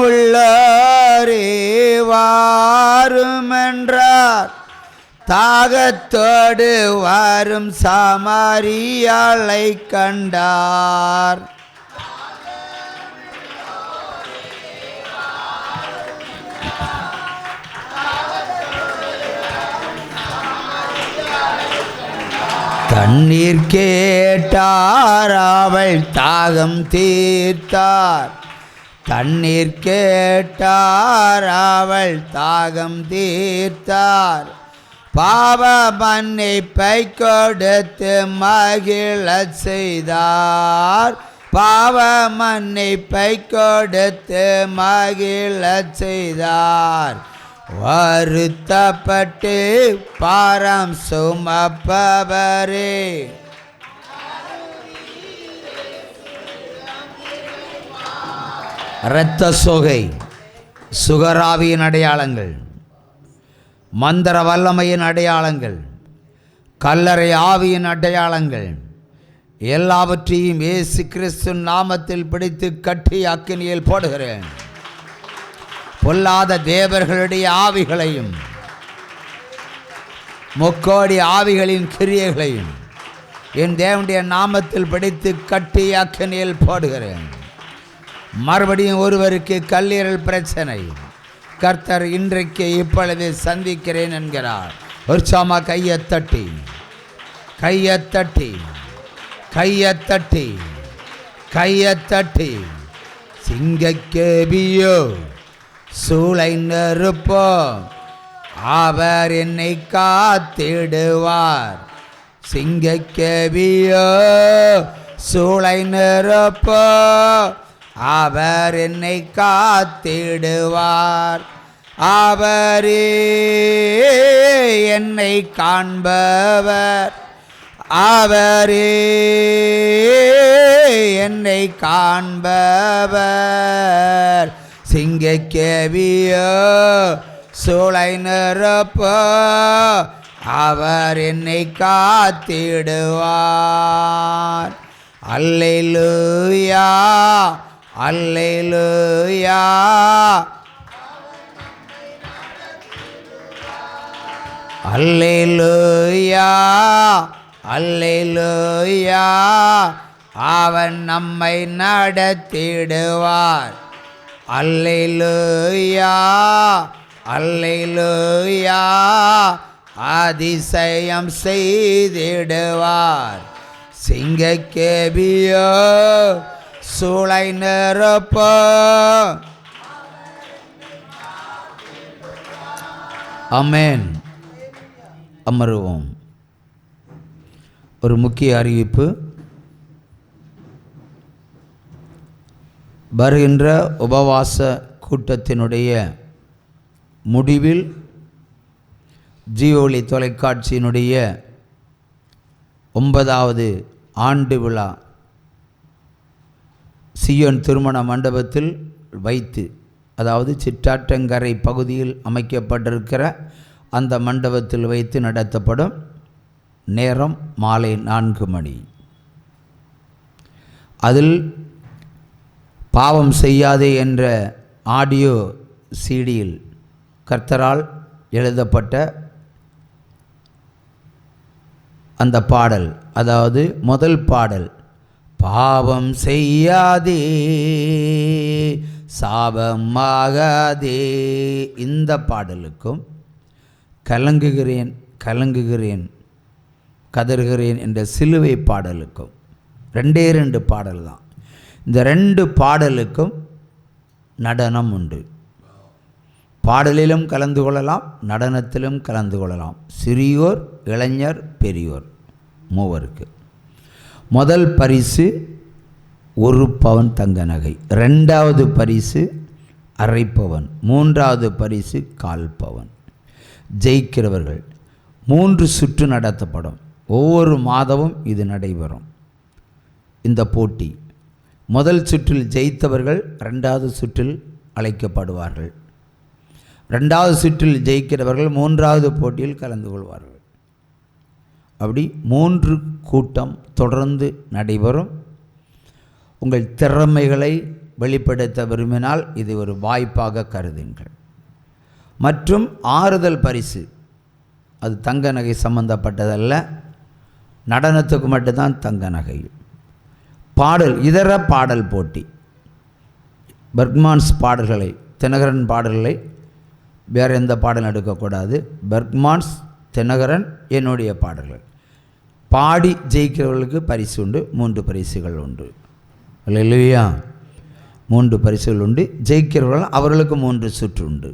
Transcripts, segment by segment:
தாகமுள்ளோரே வாருமென்றார். தாகத்தோடு வரும் சமாரியாளை கண்டார். தண்ணீர் கேட்டார், அவள் தாகம் தீர்த்தார். தண்ணீர் கேட்டார், அவள் தாகம் தீர்த்தார். பாவ மன்னிப்பை கொடுத்து மகிழச் செய்தார். பாவ மன்னிப்பை கொடுத்து மகிழச் செய்தார். வருத்தப்பட்டு பாரம் சுமப்பவரே, இரத்த சோகை சுகராவியின் அடையாளங்கள், மந்திர வல்லமையின் அடையாளங்கள், கல்லறை ஆவியின் அடையாளங்கள் எல்லாவற்றையும் இயேசு கிறிஸ்து நாமத்தில் பிடித்து கட்டி அக்கினியில் போடுகிறேன். பொல்லாத தேவர்களுடைய ஆவிகளையும் முக்கோடி ஆவிகளின் கிரியைகளையும் என் தேவனுடைய நாமத்தில் பிடித்து கட்டி அக்கினியில் போடுகிறேன். மறுபடியும் ஒருவருக்கு கல்லீரல் பிரச்சனை கர்த்தர் இன்றைக்கு இப்பொழுது சந்திக்கிறேன் என்கிறார். உற்சாகமா கையை தட்டி கையை தட்டி கையை தட்டி கையை தட்டி சிங்கக்கேபியோ சூளை நெருப்போ அவர் என்னை காத்திடுவார். சிங்கக்கேபியோ சூளை நெருப்போ அவர் என்னை காத்திடுவார். அவரே என்னை காண்பவர், அவரே என்னை காண்பவர். சிங்கக்கேபியோ சூளை நெருப்போ அவர் என்னை காத்திடுவார். அல்லேலூயா அல்லேலூயா அல்லேலூயா அல்லேலூயா. அவன் நம்மை நடத்திடுவார். அல்லேலூயா அல்லேலூயா. அதிசயம் செய்திடுவார். சிங்கக்கேபியோ சூளை நெருப்போ. ஆமென். அமருவோம். ஒரு முக்கிய அறிவிப்பு. வருகின்ற உபவாச கூட்டத்தினுடைய முடிவில் ஜீவொளி தொலைக்காட்சியினுடைய 9வது ஆண்டு விழா சியோன் திருமண மண்டபத்தில் வைத்து, அதாவது சிற்றாற்றங்கரை பகுதியில் அமைக்கப்பட்டிருக்கிற அந்த மண்டபத்தில் வைத்து நடத்தப்படும். நேரம் மாலை 4 மணி. அதில் பாவம் செய்யாதே என்ற ஆடியோ சிடியில் கர்த்தரால் எழுதப்பட்ட அந்த பாடல், அதாவது முதல் பாடல், பாவம் செய்யாதே சாபமாகாதே, இந்த பாடலுக்கும் கலங்குகிறேன் கலங்குகிறேன் கதறுகிறேன் என்ற சிலுவை பாடலுக்கும் 2 பாடல் தான். இந்த 2 பாடலுக்கும் நடனம் உண்டு. பாடலிலும் கலந்து கொள்ளலாம், நடனத்திலும் கலந்து கொள்ளலாம். சிறியோர், இளைஞர், பெரியோர் மூவருக்கு. முதல் பரிசு 1 பவுன் தங்க நகை, 2வது பரிசு அரை பவன், 3வது பரிசு 1/4 பவன். ஜெயிக்கிறவர்கள் 3 சுற்று நடத்தப்படும். ஒவ்வொரு மாதமும் இது நடைபெறும். இந்த போட்டி முதல் சுற்றில் ஜெயித்தவர்கள் 2வது சுற்றில் அழைக்கப்படுவார்கள். 2வது சுற்றில் ஜெயிக்கிறவர்கள் 3வது போட்டியில் கலந்து கொள்வார்கள். அப்படி 3 கூட்டம் தொடர்ந்து நடைபெறும். உங்கள் திறமைகளை வெளிப்படுத்த விரும்பினால் இது ஒரு வாய்ப்பாக கருதுங்கள். மற்றும் ஆறுதல் பரிசு, அது தங்க நகை சம்பந்தப்பட்டதல்ல, நடனத்துக்கு மட்டும்தான் தங்க நகை. பாடல், இதர பாடல் போட்டி, பெர்க்மான்ஸ் பாடல்களை, தினகரன் பாடல்களை வேறு எந்த பாடலும் எடுக்கக்கூடாது. பெர்க்மான்ஸ், தினகரன், என்னுடைய பாடல்கள் பாடி ஜெயிக்கிறவர்களுக்கு பரிசு உண்டு. 3 பரிசுகள் உண்டு. இல்லையா? 3 பரிசுகள் உண்டு. ஜெயிக்கிறவர்கள் அவர்களுக்கு 3 சுற்று உண்டு.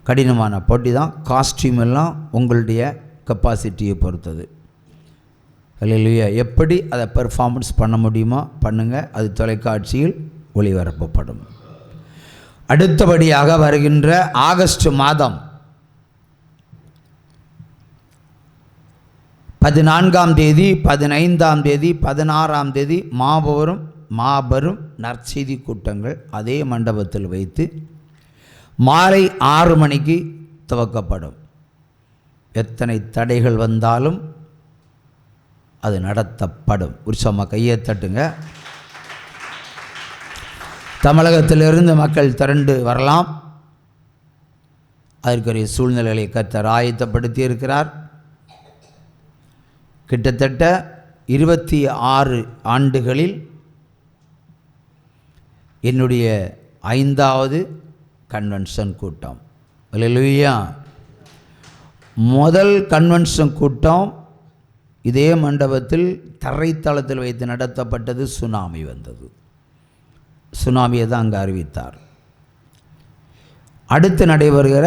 கடினமான போட்டி தான். காஸ்டியூம் எல்லாம் உங்களுடைய கெப்பாசிட்டியை பொறுத்தது. இல்லையா? எப்படி அதை பெர்ஃபார்மன்ஸ் பண்ண முடியுமோ பண்ணுங்கள். அது தொலைக்காட்சியில் ஒளிபரப்பப்படும். அடுத்தபடியாக வருகின்ற ஆகஸ்ட் மாதம் 14ஆம் தேதி, 15ஆம் தேதி, 16ஆம் தேதி மாபெரும் நற்செய்தி கூட்டங்கள் அதே மண்டபத்தில் வைத்து மாலை 6 மணிக்கு துவக்கப்படும். எத்தனை தடைகள் வந்தாலும் அது நடத்தப்படும். உற்சவமாக கையை தட்டுங்க. தமிழகத்திலிருந்து மக்கள் திரண்டு வரலாம். அதற்குரிய சூழ்நிலைகளை கர்த்தர் ஆயத்தப்படுத்தி இருக்கிறார். கிட்டத்தட்ட 26 ஆண்டுகளில் என்னுடைய 5வது கன்வென்ஷன் கூட்டம். அல்லேலூயா. முதல் கன்வென்ஷன் கூட்டம் இதே மண்டபத்தில் தரைத்தளத்தில் வைத்து நடத்தப்பட்டது. சுனாமி வந்தது. சுனாமியை தான் அங்கே அறிவித்தார். அடுத்து நடைபெறுகிற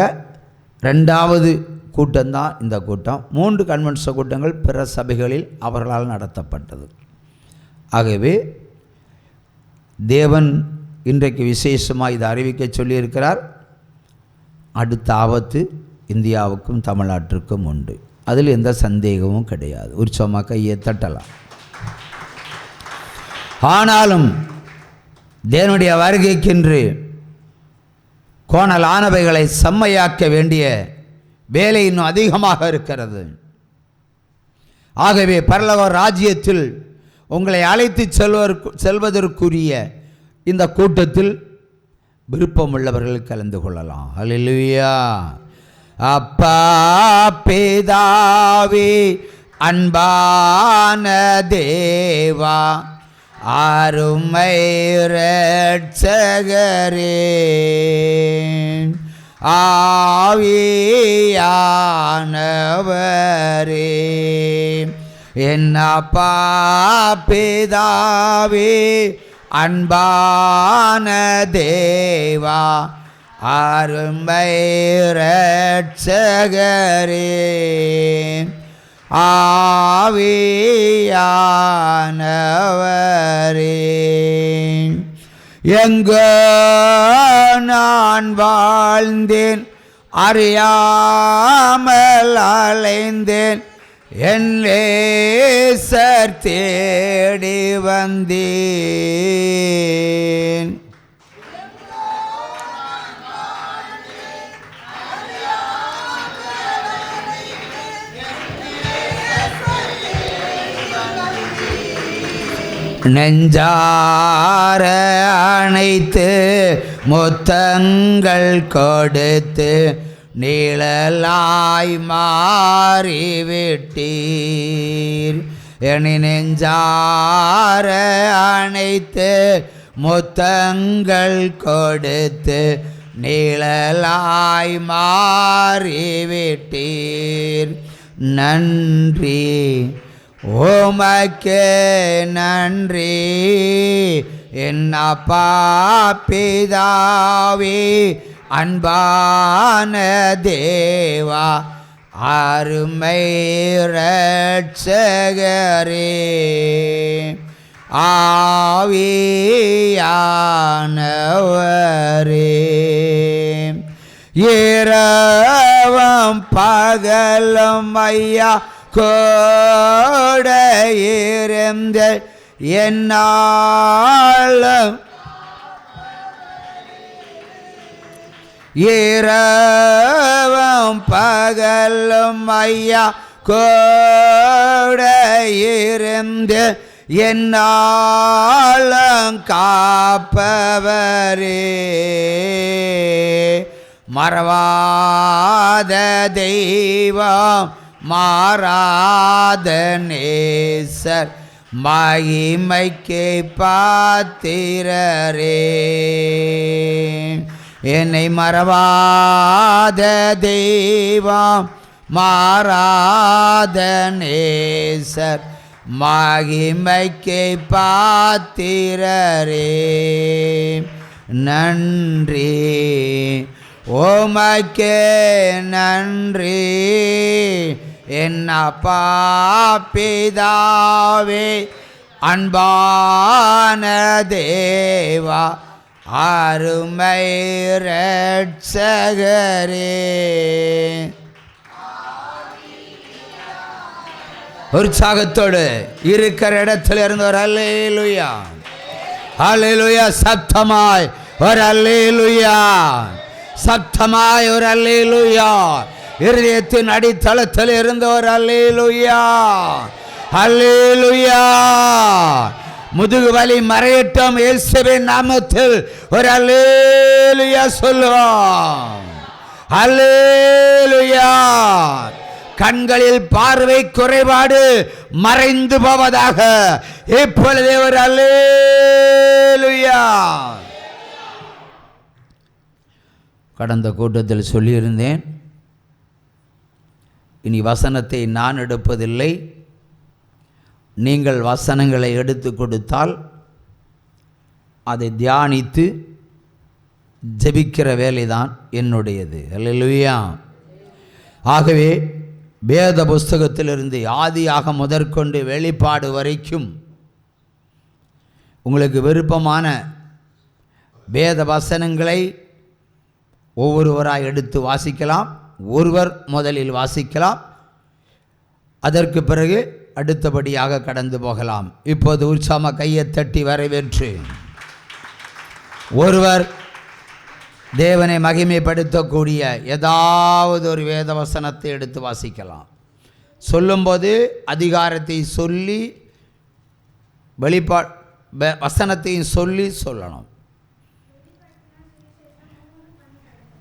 2வது கூட்டம்தான் இந்த கூட்டம். 3 கன்வென்ஷன் கூட்டங்கள் பிற சபைகளில் அவர்களால் நடத்தப்பட்டது. ஆகவே தேவன் இன்றைக்கு விசேஷமாக இதை அறிவிக்க சொல்லியிருக்கிறார். அடுத்த ஆபத்து இந்தியாவுக்கும் தமிழ்நாட்டிற்கும் உண்டு. அதில் எந்த சந்தேகமும் கிடையாது. உற்சவமாக கையை தட்டலாம். ஆனாலும் தேவனுடைய வருகைக்கென்று கோணலானவைகளை செம்மையாக்க வேண்டிய வேலை இன்னும் அதிகமாக இருக்கிறது. ஆகவே பரலோக ராஜ்யத்தில் உங்களை அழைத்து செல்வதற்குரிய இந்த கூட்டத்தில் விருப்பமுள்ளவர்கள் கலந்து கொள்ளலாம். அல்லேலூயா. அப்பா பிதாவே, அன்பான தேவா, அருமை இரட்சகரே, ஆவியானவரே, என் அப்பா பிதாவே, அன்பான தேவா, அருமை இரட்சகரே, ஆவியானவரே, எங்கோ நான் வாழ்ந்தேன், அறியாமல் அலைந்தேன், என் நேசர் தேடி வந்தேன். நெஞ்சார அணைத்து முத்தங்கள் கொடுத்து நீழலாய் மாறிவிட்டீர். என்னை நெஞ்சார அணைத்து முத்தங்கள் கொடுத்து நீழலாய் மாறிவிட்டீர். நன்றி உமக்கே நன்றி, என் அப்பா பிதாவே, அன்பான தேவா, அருமை இரட்சகரே, ஆவியானவரே, இரவும் பகலும் ஐயா கூட இருந்த என்னாலும் இரவும் பகலும் ஐயா கூட இருந்து என்னாலும் காப்பவரே, மறவாத தெய்வம் மாறாத நேசர், மகிமைக்கு பாத்திரரே. என்னை மறவாத தெய்வம் மாறாத நேசர், மகிமைக்கு பாத்திரரே. நன்றி உமக்கே நன்றி என் அப்பா பிதாவே, அன்பான தேவா, அருமை இரட்சகரே. உற்சாகத்தோடு இருக்கிற இடத்துல இருந்து ஒரு அல்லேலூயா, அல்லேலூயா, சத்தமாய் ஒரு அல்லேலூயா, சத்தமாய் ஒரு அல்லேலூயா, இருதயத்தின் அடித்தளத்தில் இருந்த ஒரு அல்லேலூயா, அல்லேலூயா. முதுகு வலி மறையட்டும், இயேசுவின் நாமத்தில் ஒரு அல்லேலூயா சொல்லுவோம். அல்லேலூயா. கண்களில் பார்வை குறைபாடு மறைந்து போவதாக இப்பொழுதே ஒரு அல்லேலூயா. கடந்த கூட்டத்தில் சொல்லியிருந்தேன், இனி வசனத்தை நான் எடுப்பதில்லை, நீங்கள் வசனங்களை எடுத்து கொடுத்தால் அதை தியானித்து ஜெபிக்கிற வேலைதான் என்னுடையது. அல்லேலூயா. ஆகவே வேத புஸ்தகத்திலிருந்து ஆதியாக முதற்கொண்டு வெளிப்பாடு வரைக்கும் உங்களுக்கு விருப்பமான வேத வசனங்களை ஒவ்வொருவராய் எடுத்து வாசிக்கலாம். ஒருவர் முதலில் வாசிக்கலாம், அதற்கு பிறகு அடுத்தபடியாக கடந்து போகலாம். இப்போது உற்சாக கையை தட்டி வரவேற்று ஒருவர் தேவனை மகிமைப்படுத்தக்கூடிய ஏதாவது ஒரு வேத வசனத்தை எடுத்து வாசிக்கலாம். சொல்லும்போது அதிகாரத்தை சொல்லி வசனத்தையும் சொல்லி சொல்லணும்.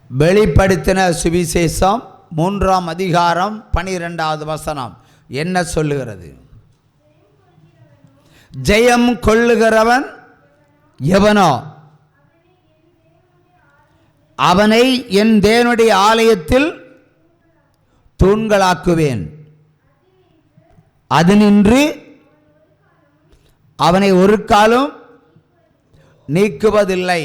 வெளிப்படுத்தின சுவிசேஷம் 3ஆம் அதிகாரம் 12வது வசனம் என்ன சொல்லுகிறது? ஜெயம் கொள்ளுகிறவன் எவனோ அவனை என் தேவனுடைய ஆலயத்தில் தூண்களாக்குவேன், அது நின்று அவனை ஒரு காலும் நீக்குவதில்லை.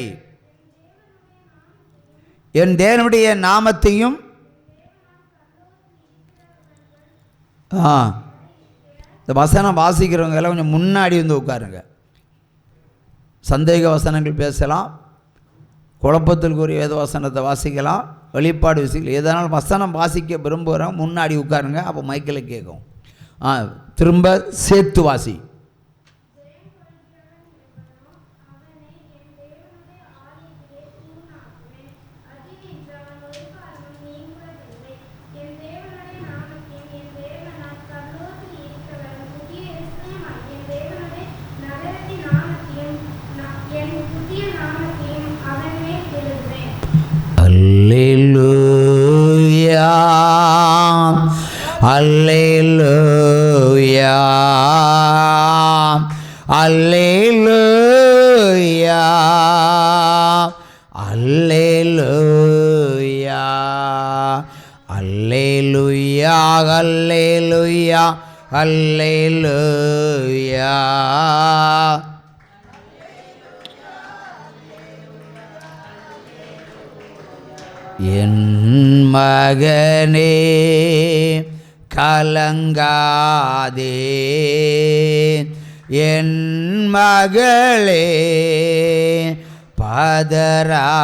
என் தேவனுடைய நாமத்தையும் இந்த வசனம் வாசிக்கிறவங்க எல்லாம் கொஞ்சம் முன்னாடி வந்து உட்காருங்க. சந்தேக வசனங்கள் பேசலாம், குழப்பத்திற்குரிய வேத வசனத்தை வாசிக்கலாம், வெளிப்பாடு வாசிக்கலாம். எதனால் வசனம் வாசிக்க விரும்புகிறோம் முன்னாடி உட்காருங்க, அப்போ மைக்கில் கேட்கும். திரும்ப சேர்த்து வாசி. Alleluia, Alleluia, Alleluia, Alleluia, Alleluia, Alleluia, Alleluia. என் மகனே கலங்காதே, என் மகளே பதறாதே,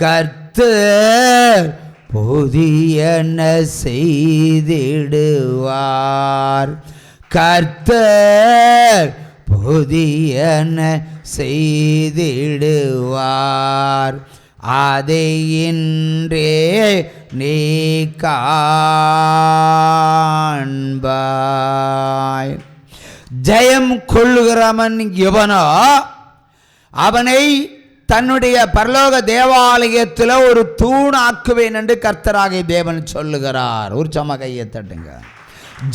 கர்த்தர் புதியன செய்திடுவார், கர்த்தர் புதியன செய்திடுவார். அதை இன்றே நீ காண்பாய். ஜெயம் கொள்ளுகிறவன் எவனோ அவனை தன்னுடைய பரலோக தேவாலயத்தில் ஒரு தூணாக்குவேன் என்று கர்த்தராகிய தேவன் சொல்லுகிறார். ஒரு சம கையை தட்டுங்க.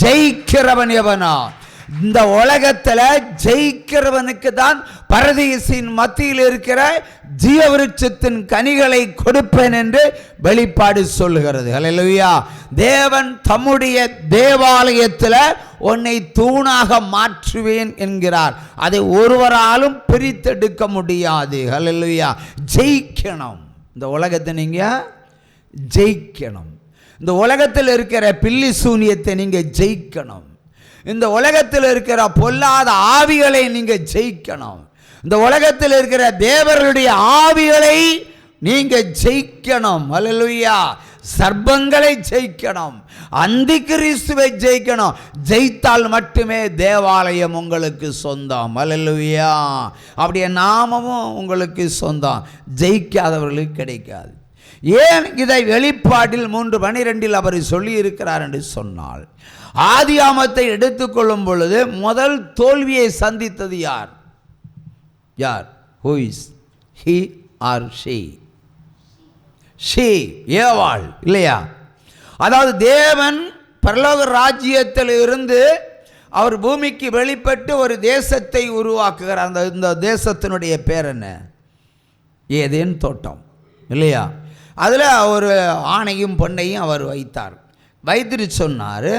ஜெயிக்கிறவன் எவனோ, இந்த உலகத்தில் ஜெயிக்கிறவனுக்கு தான் பரதீசின் மத்தியில் இருக்கிற ஜீவவிருட்சத்தின் கனிகளை கொடுப்பேன் என்று வெளிப்பாடு சொல்லுகிறது. ஹல்லேலூயா. தேவன் தம்முடைய தேவாலயத்தில் உன்னை தூணாக மாற்றுவேன் என்கிறார். அதை ஒருவராலும் பிரித்தெடுக்க முடியாது. ஹல்லேலூயா. ஜெயிக்கணும். இந்த உலகத்தை நீங்கள் ஜெயிக்கணும். இந்த உலகத்தில் இருக்கிற பில்லி சூனியத்தை நீங்கள் ஜெயிக்கணும். இந்த உலகத்தில் இருக்கிற பொல்லாத ஆவிகளை நீங்கள் ஜெயிக்கணும். இந்த உலகத்தில் இருக்கிற தேவர்களுடைய ஆவிகளை நீங்கள் ஜெயிக்கணும். ஹல்லேலூயா. சர்ப்பங்களை ஜெயிக்கணும். அந்தி கிறிஸ்துவை ஜெயிக்கணும். ஜெயித்தால் மட்டுமே தேவாலயம் உங்களுக்கு சொந்தம். ஹல்லேலூயா. அப்படியே நாமமும் உங்களுக்கு சொந்தம். ஜெயிக்காதவர்களுக்கு கிடைக்காது. ஏன் இதை வெளிப்பாட்டில் 3:12 அவர் சொல்லி இருக்கிறார் என்று சொன்னால், ஆதியாமத்தை எடுத்துக்கொள்ளும் பொழுது முதல் தோல்வியை சந்தித்தது யார்? யார்? Who is he or she? she, ஏவாள் இல்லையா? அதாவது தேவன் பரலோக ராஜ்யத்தில் இருந்து அவர் பூமிக்கு வெளிப்பட்டு ஒரு தேசத்தை உருவாக்குகிறார். இந்த தேசத்தினுடைய பேர் என்ன? ஏதேன் தோட்டம் இல்லையா? அதில் ஒரு ஆணையும் பொண்ணையும் அவர் வைத்தார். வைத்துட்டு சொன்னார்,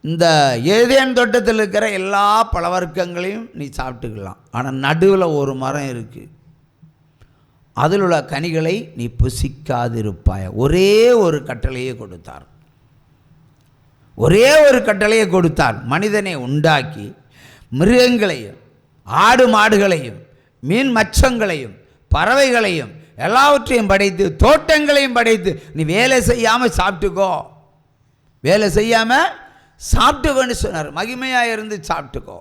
இந்த ஏதேன் தோட்டத்தில் இருக்கிற எல்லா பழவர்க்கங்களையும் நீ சாப்பிட்டுக்கலாம், ஆனால் நடுவில் ஒரு மரம் இருக்குது, அதில் உள்ள கனிகளை நீ புசிக்காதிருப்பாய். ஒரே ஒரு கட்டளையை கொடுத்தார். ஒரே ஒரு கட்டளையை கொடுத்தார். மனிதனை உண்டாக்கி மிருகங்களையும் ஆடு மாடுகளையும் மீன் மச்சங்களையும் பறவைகளையும் எல்லாவற்றையும் படைத்து தோட்டங்களையும் படைத்து நீ வேலை செய்யாமல் சாப்பிட்டுக்கோ, வேலை செய்யாமல் சாப்பிட்டுக்கோன்னு சொன்னார். மகிமையாக இருந்து சாப்பிட்டுக்கோ.